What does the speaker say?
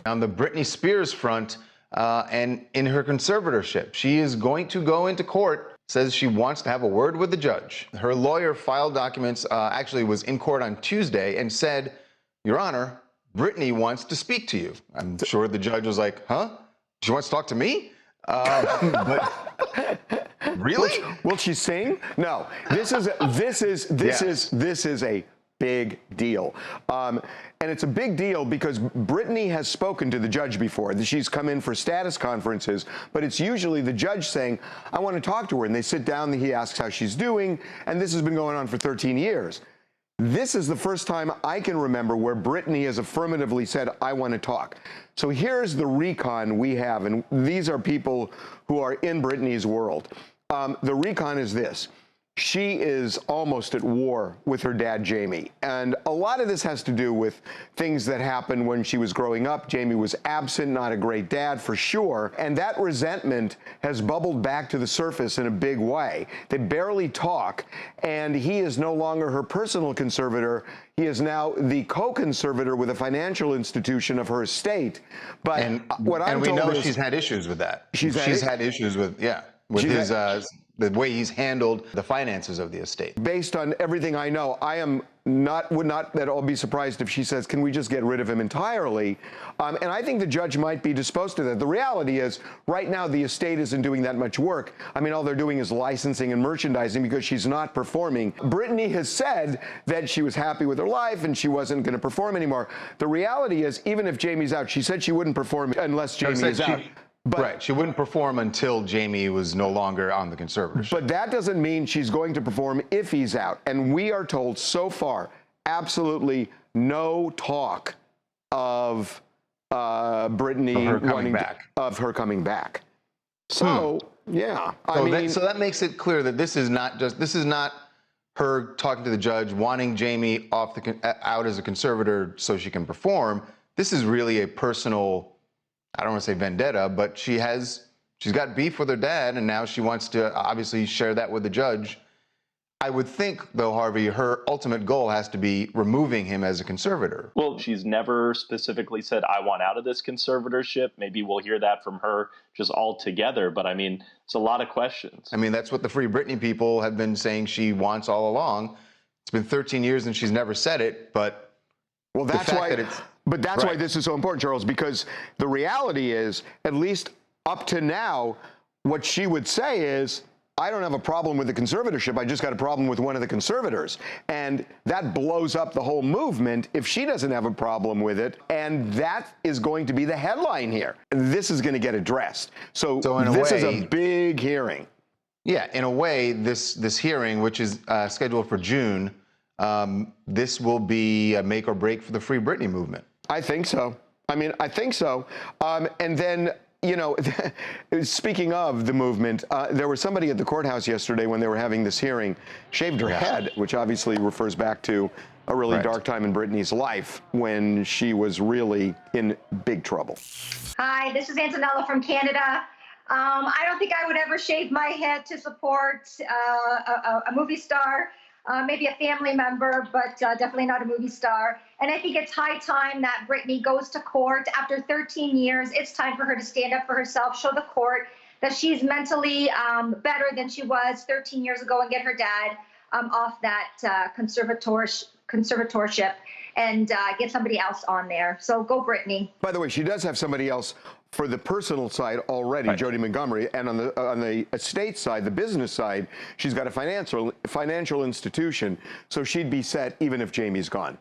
On the Britney Spears front, and in her conservatorship, she is going to go into court, says she wants to have a word with the judge. Her lawyer filed documents, actually was in court on Tuesday, and said, Your Honor, Britney wants to speak to you. I'm sure the judge was like, huh? She wants to talk to me? But really? Will she sing? No. This is a big deal. And it's a big deal because Britney has spoken to the judge before. She's come in for status conferences, but it's usually the judge saying, I want to talk to her. And they sit down, and he asks how she's doing, and this has been going on for 13 years. This is the first time I can remember where Britney has affirmatively said, I want to talk. So here's the recon we have, and these are people who are in Britney's world. The recon is this. She is almost at war with her dad, Jamie. And a lot of this has to do with things that happened when she was growing up. Jamie was absent, not a great dad for sure. And that resentment has bubbled back to the surface in a big way. They barely talk, and he is no longer her personal conservator. He is now the co-conservator with a financial institution of her estate. But what I'm told is, we know she's had issues with that. She's had issues with his the way he's handled the finances of the estate. Based on everything I know, would not at all be surprised if she says, can we just get rid of him entirely? And I think the judge might be disposed to that. The reality is, right now, the estate isn't doing that much work. I mean, all they're doing is licensing and merchandising because she's not performing. Britney has said that she was happy with her life and she wasn't going to perform anymore. The reality is, even if Jamie's out, she said she wouldn't perform unless Jamie is out. Right, she wouldn't perform until Jamie was no longer on the conservatorship. But that doesn't mean she's going to perform if he's out. And we are told so far, absolutely no talk of Britney of her coming back. So, yeah. So that makes it clear that this is not her talking to the judge, wanting Jamie out as a conservator so she can perform. This is really a personal, I don't want to say vendetta, but she's got beef with her dad, and now she wants to obviously share that with the judge. I would think, though, Harvey, her ultimate goal has to be removing him as a conservator. Well, she's never specifically said, I want out of this conservatorship. Maybe we'll hear that from her just altogether. But I mean, it's a lot of questions. I mean, that's what the Free Britney people have been saying she wants all along. It's been 13 years and she's never said it, but well, that's why. But that's why this is so important, Charles, because the reality is, at least up to now, what she would say is, I don't have a problem with the conservatorship. I just got a problem with one of the conservators. And that blows up the whole movement if she doesn't have a problem with it. And that is going to be the headline here. This is going to get addressed. So this is a big hearing. Yeah, in a way, this hearing, which is scheduled for June, this will be a make or break for the Free Britney movement. I think so. I mean, I think so. And then, you know, speaking of the movement, there was somebody at the courthouse yesterday when they were having this hearing, shaved her head, which obviously refers back to a really dark time in Britney's life when she was really in big trouble. Hi, this is Antonella from Canada. I don't think I would ever shave my head to support a movie star. Maybe a family member, but definitely not a movie star. And I think it's high time that Britney goes to court. After 13 years, it's time for her to stand up for herself, show the court that she's mentally better than she was 13 years ago, and get her dad off that conservatorship and get somebody else on there. So go Britney. By the way, she does have somebody else for the personal side already, Jody Montgomery, and on the estate side, the business side, she's got a financial institution, so she'd be set even if Jamie's gone.